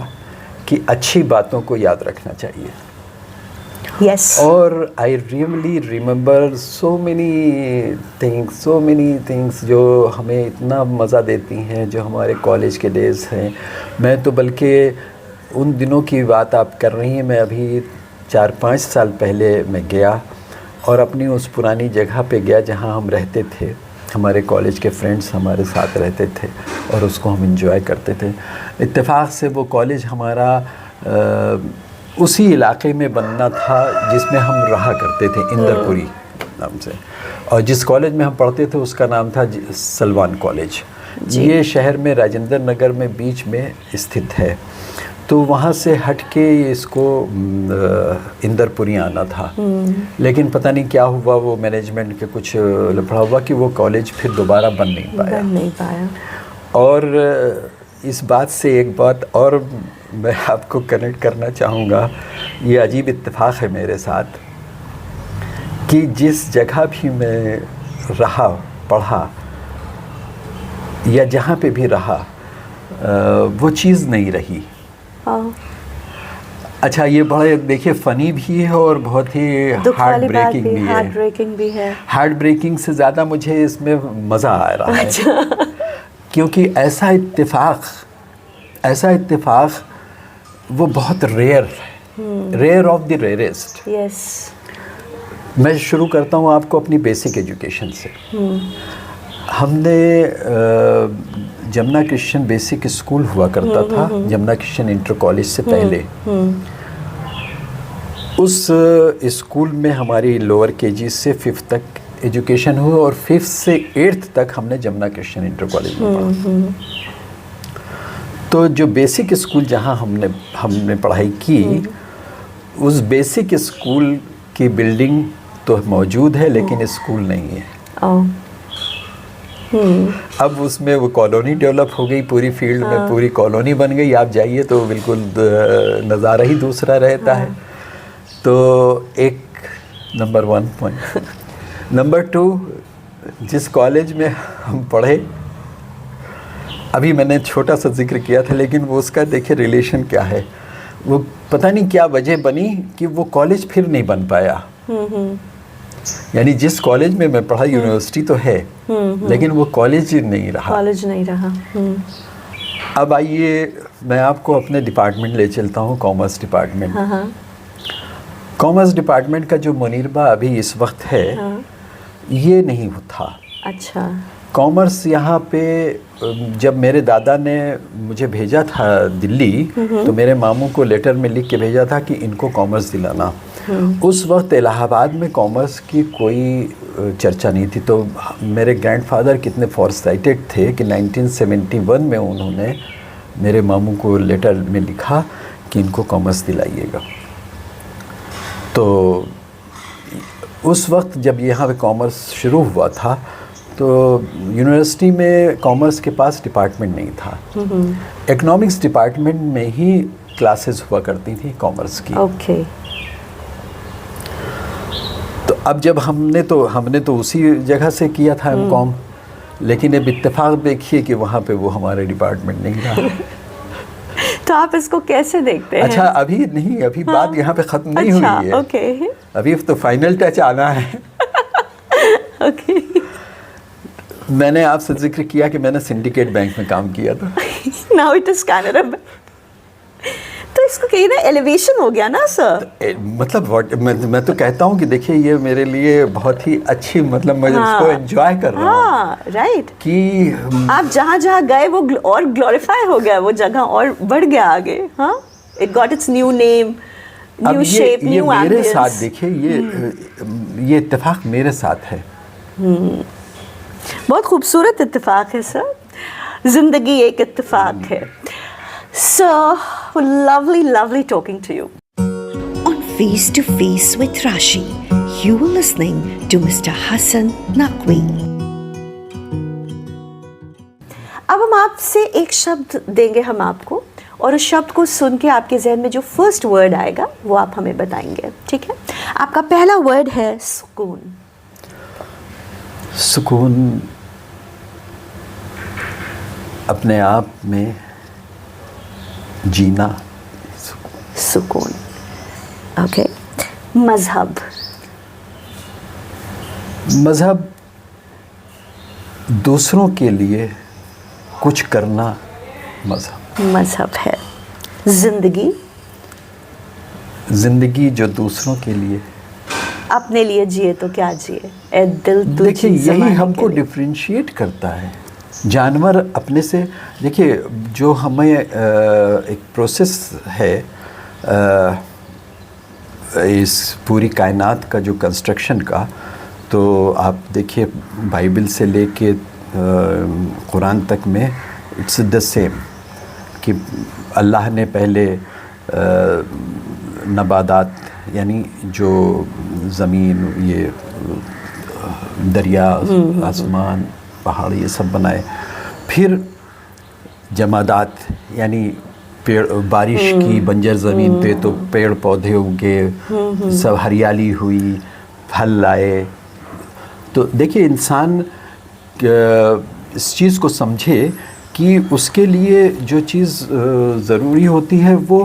कि अच्छी बातों को याद रखना चाहिए। Yes. और I really remember so many things जो हमें इतना मज़ा देती हैं, जो हमारे कॉलेज के डेज़ हैं। मैं तो बल्कि उन दिनों की बात आप कर रही हैं, मैं अभी 4-5 साल पहले मैं गया और अपनी उस पुरानी जगह पे गया जहाँ हम रहते थे। हमारे कॉलेज के फ्रेंड्स हमारे साथ रहते थे और उसको हम एंजॉय करते थे। इत्तेफाक से वो कॉलेज हमारा उसी इलाके में बनना था जिसमें हम रहा करते थे, इंदरपुरी नाम से। और जिस कॉलेज में हम पढ़ते थे उसका नाम था सलवान कॉलेज। ये शहर में राजेंद्र नगर में बीच में स्थित है। तो वहाँ से हट के इसको इंदरपुरी आना था, लेकिन पता नहीं क्या हुआ, वो मैनेजमेंट के कुछ लफड़ा हुआ कि वो कॉलेज फिर दोबारा बन नहीं पाया। नहीं पाया। और इस बात से एक बात और मैं आपको कनेक्ट करना चाहूँगा, ये अजीब इत्तेफाक है मेरे साथ कि जिस जगह भी मैं रहा, पढ़ा या जहाँ पे भी रहा, वो चीज़ नहीं रही। अच्छा, ये बड़ा देखिए फ़नी भी है और बहुत ही हार्ट ब्रेकिंग भी है। हार्ट ब्रेकिंग भी है। हार्ट ब्रेकिंग से ज़्यादा मुझे इसमें मज़ा आ रहा है। अच्छा। क्योंकि ऐसा इत्तेफाक वो बहुत रेयर है, rare of the rarest. Yes. मैं शुरू करता हूँ आपको अपनी बेसिक एजुकेशन से। हमने जमुना क्रिश्चियन बेसिक स्कूल हुआ करता था, जमुना क्रिश्चियन इंटर कॉलेज से पहले। उस स्कूल में हमारी लोअर केजी से 5th तक एजुकेशन हुई और 5th से 8th तक हमने जमुना क्रिश्चियन इंटर कॉलेज में पढ़ा। तो जो बेसिक स्कूल जहाँ हमने पढ़ाई की, उस बेसिक स्कूल की बिल्डिंग तो मौजूद है लेकिन स्कूल नहीं है। अब उसमें वो कॉलोनी डेवलप हो गई, पूरी फील्ड में पूरी कॉलोनी बन गई। आप जाइए तो बिल्कुल नज़ारा ही दूसरा रहता है। तो एक नंबर 1 पॉइंट। नंबर 2, जिस कॉलेज में हम पढ़े, अभी मैंने छोटा सा जिक्र किया था लेकिन वो उसका देखिए रिलेशन क्या है। वो पता नहीं क्या वजह बनी कि वो कॉलेज फिर नहीं बन पाया। यानी जिस कॉलेज में मैं पढ़ा, यूनिवर्सिटी तो है लेकिन वो कॉलेज नहीं रहा। अब आइए मैं आपको अपने डिपार्टमेंट ले चलता हूँ, कॉमर्स डिपार्टमेंट। कॉमर्स डिपार्टमेंट का जो मुनीरबा अभी इस वक्त है, ये नहीं था। अच्छा। कॉमर्स यहाँ पे जब मेरे दादा ने मुझे भेजा था दिल्ली, तो मेरे मामू को लेटर में लिख के भेजा था कि इनको कॉमर्स दिलाना। उस वक्त इलाहाबाद में कॉमर्स की कोई चर्चा नहीं थी। तो मेरे ग्रैंडफादर कितने फॉरसाइटेड थे कि 1971 में उन्होंने मेरे मामू को लेटर में लिखा कि इनको कॉमर्स दिलाइएगा। तो उस वक्त जब यहाँ पे कॉमर्स शुरू हुआ था तो यूनिवर्सिटी में कॉमर्स के पास डिपार्टमेंट नहीं था। इकोनॉमिक्स डिपार्टमेंट में ही क्लासेस हुआ करती थी कॉमर्स की। ओके। तो अब जब हमने तो उसी जगह से किया था एमकॉम, लेकिन अब इत्तेफाक देखिए कि वहाँ पे वो हमारे डिपार्टमेंट नहीं रहा। तो आप इसको कैसे देखते हैं? अच्छा, अभी नहीं, अभी बात यहाँ पे ख़त्म नहीं हुई है। ओके। अभी तो फाइनल टच आना है। ओके। मैंने आपसे जिक्र किया कि मैंने सिंडिकेट बैंक में काम किया था। Now it is Canara bank. तो इसको कहीं ना एलिवेशन हो गया ना सर। मतलब मैं तो कहता हूँ कि देखिए ये मेरे लिए बहुत ही अच्छी, मतलब मैं इसको एंजॉय कर रहा हूँ। राइट। कि आप जहाँ जहाँ गए वो और ग्लोरीफाई हो गया, वो जगह और बढ़ गया आगे। हाँ, it got its new name, new shape, new ambience. मेरे साथ देखिए ये इत्तेफाक मेरे साथ है। बहुत खूबसूरत इत्तेफाक है सर। जिंदगी एक इत्तेफाक है। So lovely talking to you. On Face to Face with Rashi, you were listening to Mr. Hassan Naqvi. अब हम आपसे एक शब्द देंगे हम आपको, और उस शब्द को सुन के आपके जहन में जो फर्स्ट वर्ड आएगा वो आप हमें बताएंगे, ठीक है? आपका पहला वर्ड है सुकून। सुकून अपने आप में जीना। सुकून। ओके। मजहब। मजहब दूसरों के लिए कुछ करना मजहब है। जिंदगी। जिंदगी जो दूसरों के लिए, अपने लिए जिए तो क्या जिए, ए दिल तू देखिए यही हमको डिफरेंशिएट करता है जानवर अपने से। देखिए जो हमें एक प्रोसेस है इस पूरी कायनात का जो कंस्ट्रक्शन का, तो आप देखिए बाइबल से लेके कुरान तक में इट्स द सेम कि अल्लाह ने पहले नबादात यानी जो ज़मीन, ये दरिया, आसमान, पहाड़, ये सब बनाए। फिर जमादात यानी पेड़, बारिश की बंजर ज़मीन पे तो पेड़ पौधे उगे, सब हरियाली हुई, फल लाए। तो देखिए इंसान इस चीज़ को समझे कि उसके लिए जो चीज़ ज़रूरी होती है वो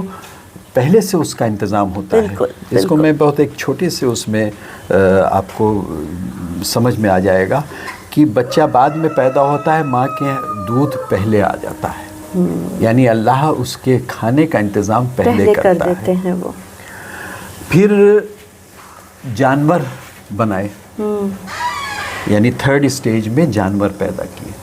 पहले से उसका इंतज़ाम होता है। इसको मैं बहुत एक छोटे से उसमें आपको समझ में आ जाएगा कि बच्चा बाद में पैदा होता है, माँ के दूध पहले आ जाता है, यानी अल्लाह उसके खाने का इंतज़ाम पहले कर करता देते है। हैं वो। फिर जानवर बनाए, यानी थर्ड स्टेज में जानवर पैदा किए।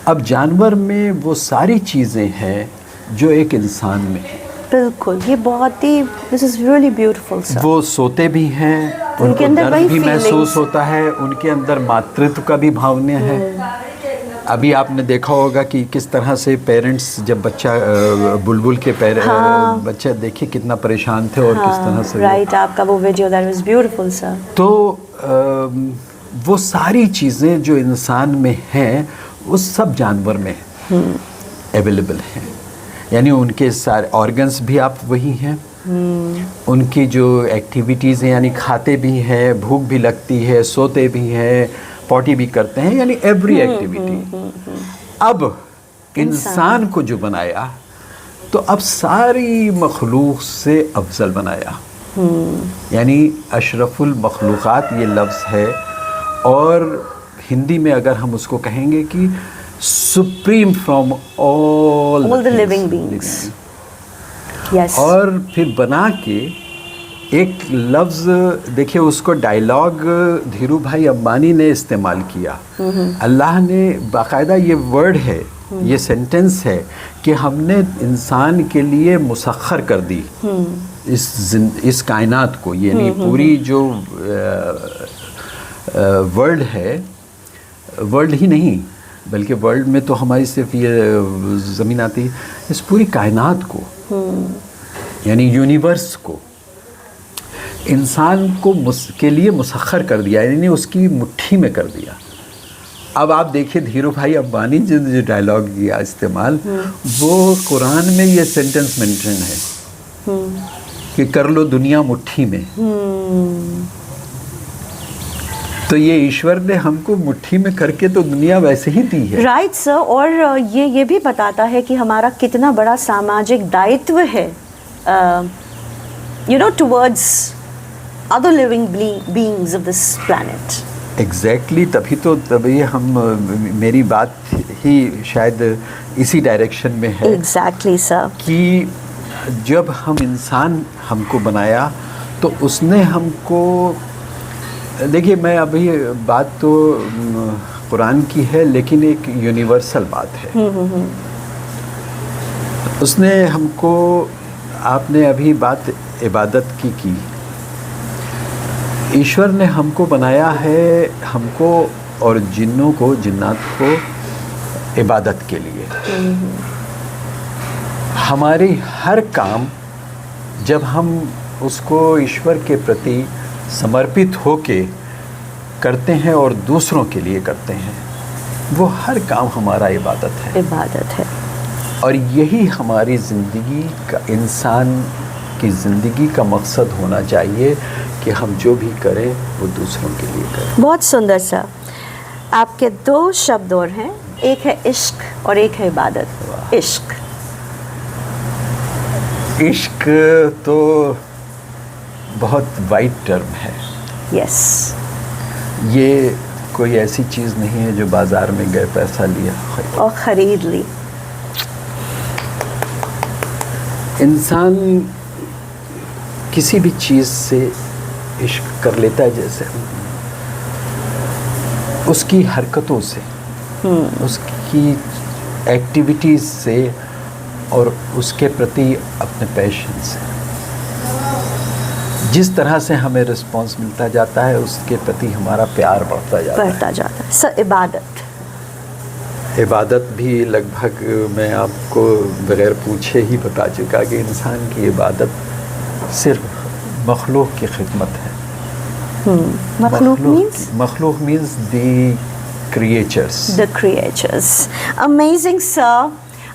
अब जानवर में वो सारी चीज़ें हैं जो एक इंसान में है। बिल्कुल, ये बहुत ही, this is really beautiful sir. वो सोते भी हैं, उनको अंदर दर्द वही भी महसूस feelings। होता है, उनके अंदर मातृत्व का भी भावना है। अभी आपने देखा होगा कि किस तरह से पेरेंट्स जब बच्चा बुलबुल के बच्चा देखे कितना परेशान थे और किस तरह से राइट, आपका वो video that was beautiful sir. तो वो सारी चीज़ें जो इंसान में हैं वो सब जानवर में अवेलेबल हैं, यानी उनके सारे ऑर्गन्स भी आप वही हैं, उनकी जो एक्टिविटीज़ हैं, यानी खाते भी हैं, भूख भी लगती है, सोते भी हैं, पॉटी भी करते हैं, यानी एवरी एक्टिविटी। अब इंसान को जो बनाया तो अब सारी मखलूक से अफजल बनाया, यानी अशरफुल मखलूक़ात ये लफ्ज़ है, और हिंदी में अगर हम उसको कहेंगे कि supreme from all the living beings. Yes. और फिर बना के एक लफ्ज़ देखिए, उसको डायलॉग धीरू भाई अंबानी ने इस्तेमाल किया। अल्लाह ने बाकायदा ये वर्ड है, ये सेंटेंस है कि हमने इंसान के लिए मुसख्खर कर दी इस कायनात को, यानी पूरी जो वर्ल्ड है, वर्ल्ड ही नहीं बल्कि वर्ल्ड में तो हमारी सिर्फ ये ज़मीन आती है, इस पूरी कायनात को, यानी यूनिवर्स को इंसान को के लिए मुसख्खर कर दिया, यानी उसकी मुट्ठी में कर दिया। अब आप देखिए धीरू भाई अंबानी जो डायलॉग किया इस्तेमाल, वो कुरान में ये सेंटेंस मेंशन है कि कर लो दुनिया मुट्ठी में। तो ये ईश्वर ने हमको मुट्ठी में करके तो दुनिया वैसे ही दी है। राइट सर, और ये भी बताता है कि हमारा कितना बड़ा सामाजिक दायित्व है, you know, towards other living beings of this planet. Exactly, तभी हम, मेरी बात ही शायद इसी डायरेक्शन में है। एग्जैक्टली सर, कि जब हम इंसान हमको बनाया तो उसने हमको, देखिए मैं अभी बात तो कुरान की है लेकिन एक यूनिवर्सल बात है। उसने हमको, आपने अभी बात इबादत की, ईश्वर ने हमको बनाया है, हमको और जिन्नों को, जिन्नात को इबादत के लिए। हमारी हर काम जब हम उसको ईश्वर के प्रति समर्पित होके करते हैं और दूसरों के लिए करते हैं, वो हर काम हमारा इबादत है। इबादत है। और यही हमारी ज़िंदगी का, इंसान की ज़िंदगी का मकसद होना चाहिए कि हम जो भी करें वो दूसरों के लिए करें। बहुत सुंदर सा। आपके दो शब्द और हैं, एक है इश्क और एक है इबादत। इश्क, इश्क तो बहुत वाइड टर्म है। यस। ये कोई ऐसी चीज़ नहीं है जो बाज़ार में गए पैसा लिया और ख़रीद ली। इंसान किसी भी चीज़ से इश्क कर लेता है, जैसे उसकी हरकतों से, उसकी एक्टिविटीज़ से और उसके प्रति अपने पैशन से। जिस तरह से हमें रिस्पॉन्स मिलता जाता है उसके प्रति हमारा प्यार बढ़ता जाता है। सर, इबादत भी लगभग मैं आपको बगैर पूछे ही बता चुका कि इंसान की इबादत सिर्फ मखलूक की खिदमत है। मखलूक means the creatures. Amazing sir.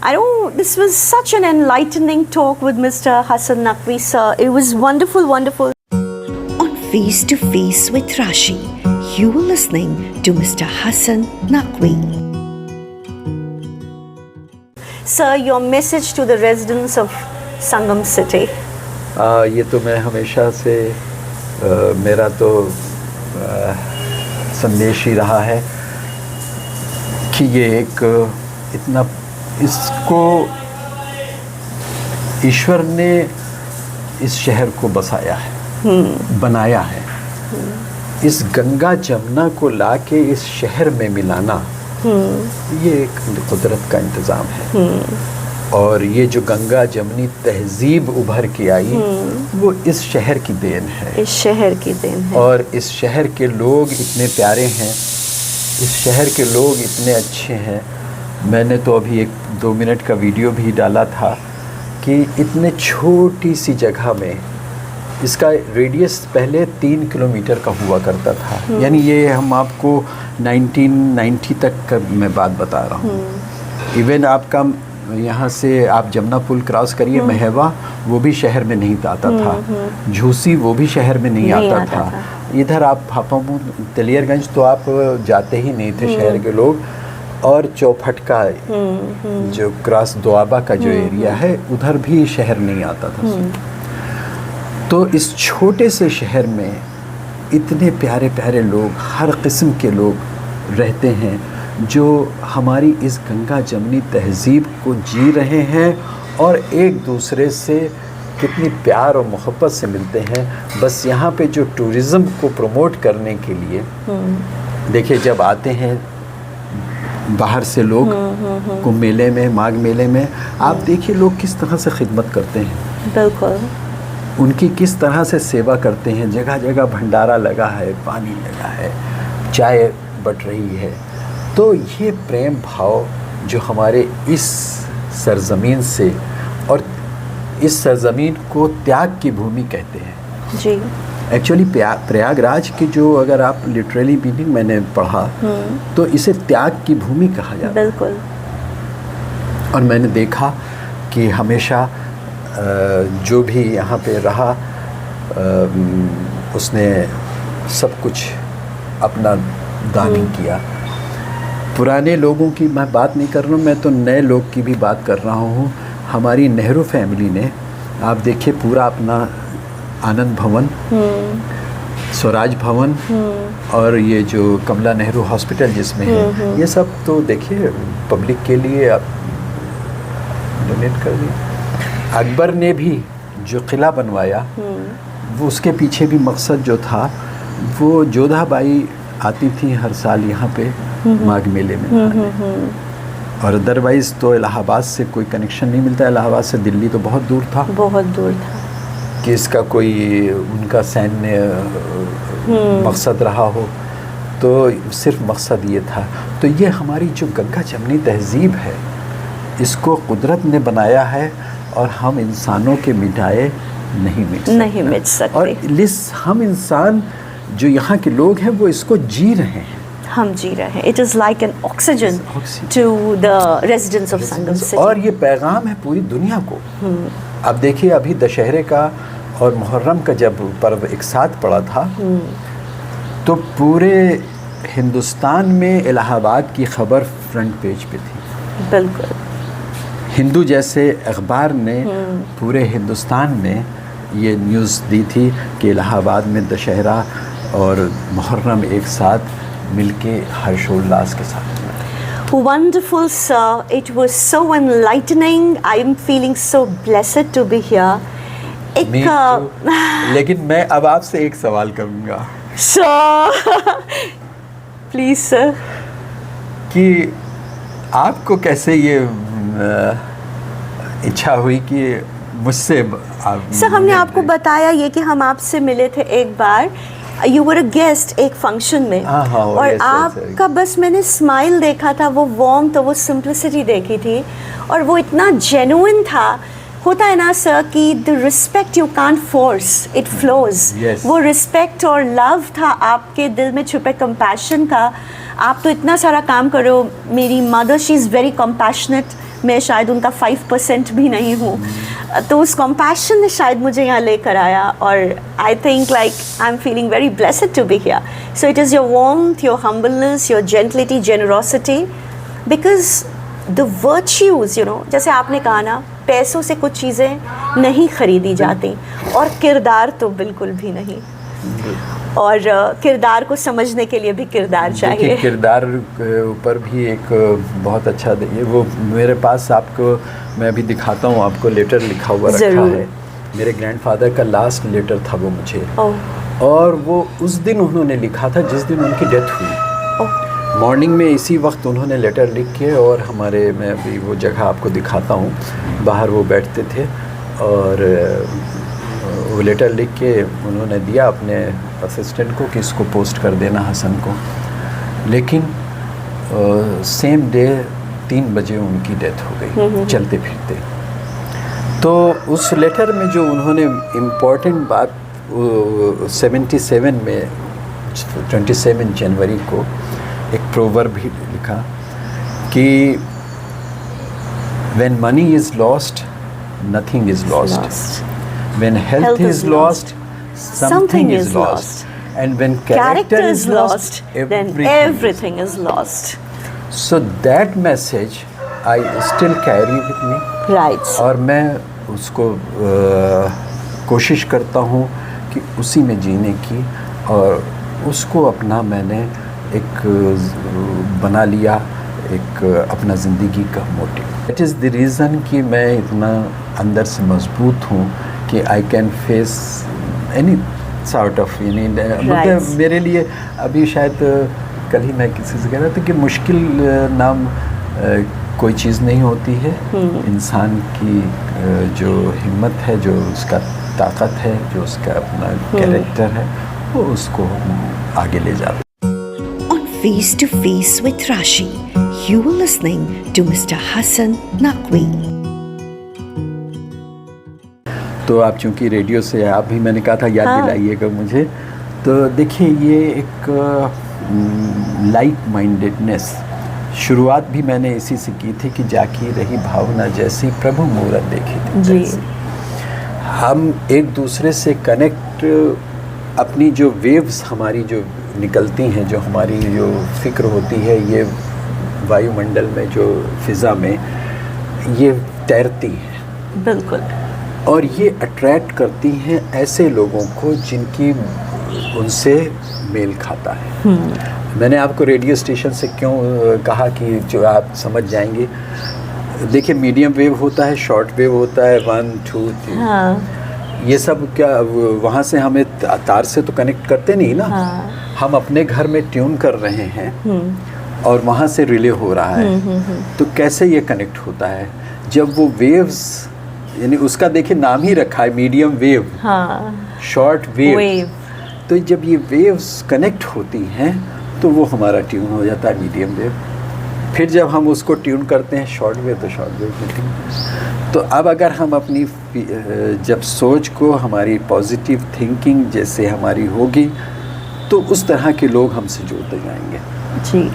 I know this was such an enlightening talk with Mr. Hassan Naqvi, sir. It was wonderful, wonderful. On Face to Face with Rashi, you were listening to Mr. Hassan Naqvi. Sir, your message to the residents of Sangam City. ये तो मैं हमेशा से मेरा तो संदेश ही रहा है कि ये एक इतना इसको ईश्वर ने इस शहर को बसाया है, बनाया है। इस गंगा जमुना को लाके इस शहर में मिलाना ये एक कुदरत का इंतज़ाम है। और ये जो गंगा जमुनी तहजीब उभर के आई वो इस शहर की देन है, इस शहर की देन है। और इस शहर के लोग इतने प्यारे हैं, इस शहर के लोग इतने अच्छे हैं। मैंने तो अभी 1-2 मिनट का वीडियो भी डाला था कि इतने छोटी सी जगह में इसका रेडियस पहले 3 किलोमीटर का हुआ करता था। यानी ये हम आपको 1990 तक का मैं बात बता रहा हूँ। इवन आपका यहाँ से आप जमुना पुल क्रॉस करिए, महवा वो भी शहर में नहीं आता था, झूसी वो भी शहर में नहीं आता था। इधर आप हापामू तेलियरगंज तो आप जाते ही नहीं थे शहर के लोग। और चौफटका जो क्रॉस दोआबा का जो एरिया है उधर भी शहर नहीं आता था। तो इस छोटे से शहर में इतने प्यारे प्यारे लोग, हर किस्म के लोग रहते हैं जो हमारी इस गंगा जमुनी तहजीब को जी रहे हैं और एक दूसरे से कितनी प्यार और मोहब्बत से मिलते हैं। बस यहाँ पे जो टूरिज़्म को प्रमोट करने के लिए देखिए, जब आते हैं बाहर से लोग कुंभ मेले में, माघ मेले में, आप देखिए लोग किस तरह से खिदमत करते हैं। बिल्कुल, उनकी किस तरह से सेवा करते हैं। जगह जगह भंडारा लगा है, पानी लगा है, चाय बट रही है। तो ये प्रेम भाव जो हमारे इस सरज़मीन से, और इस सरज़मीन को त्याग की भूमि कहते हैं जी। एक्चुअली प्रयागराज की जो अगर आप लिटरली मीनिंग मैंने पढ़ा तो इसे त्याग की भूमि कहा जाता है। बिल्कुल। और मैंने देखा कि हमेशा जो भी यहाँ पे रहा उसने सब कुछ अपना दान ही किया। पुराने लोगों की मैं बात नहीं कर रहा हूँ, मैं तो नए लोग की भी बात कर रहा हूँ। हमारी नेहरू फैमिली ने, आप देखिए, पूरा अपना आनंद भवन, स्वराज भवन और ये जो कमला नेहरू हॉस्पिटल जिसमें है, ये सब तो देखिए पब्लिक के लिए आप डोनेट कर दिए। अकबर ने भी जो किला बनवाया वो उसके पीछे भी मकसद जो था, वो जोधाबाई आती थी हर साल यहाँ पे माघ मेले में। और अदरवाइज़ तो इलाहाबाद से कोई कनेक्शन नहीं मिलता। इलाहाबाद से दिल्ली तो बहुत दूर था, बहुत दूर था कि इसका कोई उनका सैन्य मकसद रहा हो। तो सिर्फ मकसद ये था। तो ये हमारी जो गंगा जमुनी तहजीब है, इसको कुदरत ने बनाया है और हम इंसानों के मिटाए नहीं मिट सकते। और हम इंसान जो यहाँ के लोग हैं वो इसको जी रहे हैं, हम जी रहे हैं। It is like an oxygen to the residents of Sangam city. और ये पैगाम है पूरी दुनिया को। अब देखिए, अभी दशहरे का और मुहर्रम का जब पर्व एक साथ पड़ा था तो पूरे हिंदुस्तान में इलाहाबाद की खबर फ्रंट पेज पे थी। बिल्कुल। हिंदू जैसे अखबार ने पूरे हिंदुस्तान में ये न्यूज़ दी थी कि इलाहाबाद में दशहरा और मुहर्रम एक साथ मिलके हर्षोल्लास के साथ। Wonderful, sir. It was so enlightening. I am feeling so blessed to be here. लेकिन मैं अब आपसे एक सवाल करूँगा। Sir, please, sir. कि आपको कैसे ये इच्छा हुई कि मुझसे सर, हमने आपको बताया ये कि हम आपसे मिले थे एक बार। यू वर अ गेस्ट एक फंक्शन में। और आपका बस मैंने स्माइल देखा था, वो वार्मथ, वो सिंप्लिसिटी देखी थी, और वो इतना जेन्युइन था। होता है ना सर कि the respect you can't force, it flows. वो रिस्पेक्ट और लव था आपके दिल में छुपे, कंपैशन का। आप तो इतना सारा काम करो। मेरी mother, she is very compassionate, मैं शायद उनका 5% भी नहीं हूँ। तो उस कंपैशन ने शायद मुझे यहाँ लेकर आया, और I think like I am feeling very blessed to be here. So it is your warmth, your humbleness, your gentility, generosity, because the virtues, you know, जैसे आपने कहा ना, पैसों से कुछ चीज़ें नहीं खरीदी जाती, और किरदार तो बिल्कुल भी नहीं। और किरदार को समझने के लिए भी किरदार चाहिए। किरदार के ऊपर भी एक बहुत अच्छा ये वो मेरे पास आपको मैं अभी दिखाता हूँ, आपको लेटर लिखा हुआ रखा है। मेरे ग्रैंडफादर का लास्ट लेटर था वो मुझे, और वो उस दिन उन्होंने लिखा था जिस दिन उनकी डेथ हुई। मॉर्निंग में इसी वक्त उन्होंने लेटर लिख के, और हमारे मैं अभी वो जगह आपको दिखाता हूँ, बाहर वो बैठते थे, और वो लेटर लिख के उन्होंने दिया अपने असिस्टेंट को कि इसको पोस्ट कर देना हसन को। लेकिन सेम डे 3 बजे उनकी डेथ हो गई चलते फिरते। तो उस लेटर में जो उन्होंने इम्पोर्टेंट बात 77 में 27 जनवरी को एक प्रोवर्ब भी लिखा कि when money is lost, nothing is lost. When health is lost, something is lost. And when character is lost, then everything is lost. So that message I still carry with me. Right. और मैं उसको कोशिश करता हूँ कि उसी में जीने की, और उसको अपना मैंने एक बना लिया, एक अपना ज़िंदगी का motive. That is the reason कि मैं इतना अंदर से मजबूत हूँ कि I can face any sort of, यानी मतलब मेरे लिए अभी शायद कल ही मैं किसी से कह रहा था कि मुश्किल नाम कोई चीज़ नहीं होती है। इंसान की जो हिम्मत है, जो उसका ताकत है, जो उसका अपना कैरेक्टर है, वो उसको आगे ले जाता है। On Face to Face with Rashi, you were listening to Mr. Hassan Naqvi. तो आप चूँकि रेडियो से आप भी, मैंने कहा था याद दिलाइएगा मुझे। तो देखिए, ये एक लाइक माइंडेडनेस, शुरुआत भी मैंने इसी से की थी कि जाकी रही भावना जैसी प्रभु मूरत देखी थी जैसी। हम एक दूसरे से कनेक्ट, अपनी जो वेव्स हमारी जो निकलती हैं, जो हमारी जो फिक्र होती है, ये वायुमंडल में, जो फिज़ा में ये तैरती है बिल्कुल, और ये अट्रैक्ट करती हैं ऐसे लोगों को जिनकी उनसे मेल खाता है। मैंने आपको रेडियो स्टेशन से क्यों कहा कि जो आप समझ जाएंगे, देखिए मीडियम वेव होता है, शॉर्ट वेव होता है, 1 2 3, ये सब क्या वहाँ से हमें तार से तो कनेक्ट करते नहीं ना। हम अपने घर में ट्यून कर रहे हैं और वहाँ से रिले हो रहा है। तो कैसे ये कनेक्ट होता है? जब वो वेव्स, यानी उसका देखिए नाम ही रखा है मीडियम वेव, शॉर्ट वेव। तो जब ये वेव्स कनेक्ट होती हैं तो वो हमारा ट्यून हो जाता है मीडियम वेव। फिर जब हम उसको ट्यून करते हैं शॉर्ट वेव, तो शॉर्ट वेव में ट्यून। तो अब अगर हम अपनी जब सोच को, हमारी पॉजिटिव थिंकिंग जैसे हमारी होगी, तो उस तरह के लोग हमसे जुड़ते जाएंगे जी।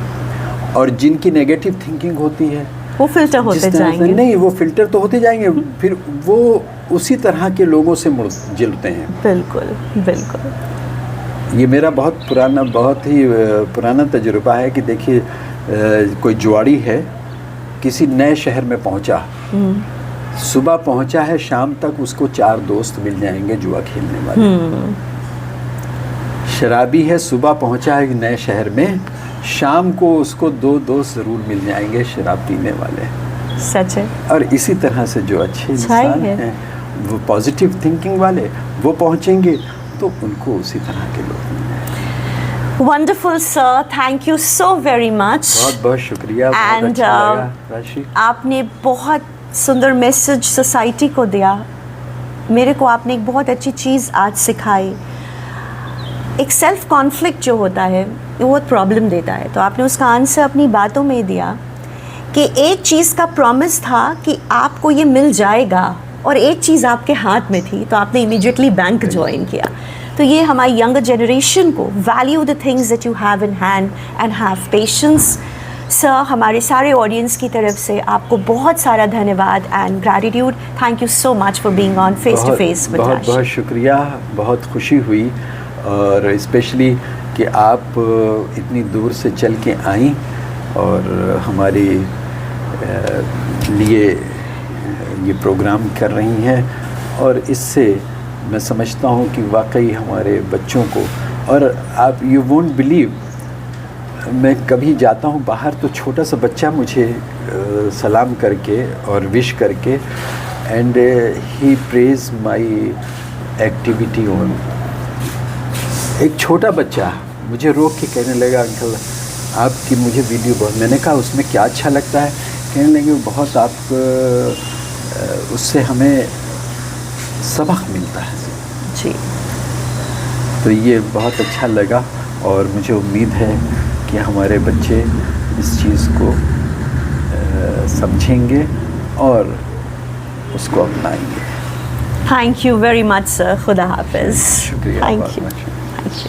और जिनकी नेगेटिव थिंकिंग होती है वो फिल्टर होते जाएंगे। नहीं, वो फिल्टर तो होते जाएंगे, फिर वो उसी तरह के लोगों से जुड़ते हैं। बिल्कुल बिल्कुल। ये मेरा बहुत ही पुराना तजुर्बा है कि देखिए, कोई जुआड़ी है, किसी नए शहर में पहुंचा, सुबह पहुंचा है, शाम तक उसको 4 दोस्त मिल जाएंगे जुआ खेलने वाले। शराबी है, सुबह पहुंचा है नए शहर में, शाम को उसको 2 दोस्त ज़रूर मिल जाएंगे शराब पीने वाले। सच है। और इसी तरह से जो अच्छे इंसान हैं, वो पॉजिटिव थिंकिंग वाले, वो पहुंचेंगे तो उनको उसी तरह के लोग मिल जाएंगे। Wonderful sir, thank you so very much. बहुत बहुत शुक्रिया। एंड राशि, आपने बहुत सुंदर मैसेज सोसाइटी को दिया। मेरे को आपने एक बहुत अच्छी चीज़ आज सिखाई। एक सेल्फ कॉन्फ्लिक्ट जो होता है वो बहुत प्रॉब्लम देता है, तो आपने उसका आंसर अपनी बातों में दिया कि एक चीज़ का प्रॉमिस था कि आपको ये मिल जाएगा, और एक चीज़ आपके हाथ में थी, तो आपने इमीडिएटली बैंक ज्वाइन किया। तो ये हमारी यंगर जनरेशन को, value the things that you have in hand and have patience, sir, हमारे सारे ऑडियंस की तरफ से आपको बहुत सारा धन्यवाद and gratitude. Thank you so much for being on face to face with बहुत बहुत शुक्रिया. बहुत खुशी हुई और स्पेशली कि आप इतनी दूर से चल के आई और हमारे लिए ये प्रोग्राम कर रही हैं. और इससे मैं समझता हूँ कि वाकई हमारे बच्चों को, और आप यू वोंट बिलीव, मैं कभी जाता हूँ बाहर तो छोटा सा बच्चा मुझे सलाम करके और विश करके and he praise my activity on. एक छोटा बच्चा मुझे रोक के कहने लगा, अंकल आपकी मुझे वीडियो बहुत. मैंने कहा उसमें क्या अच्छा लगता है? कहने लगे बहुत आप उससे हमें सबक मिलता है. जी. तो ये बहुत अच्छा लगा और मुझे उम्मीद है कि हमारे बच्चे इस चीज़ को समझेंगे और उसको अपनाएंगे. Thank you very much sir. खुदा हाफिज़. शुक्रिया. थैंक बहुत यू. बहुत शुक्रिया.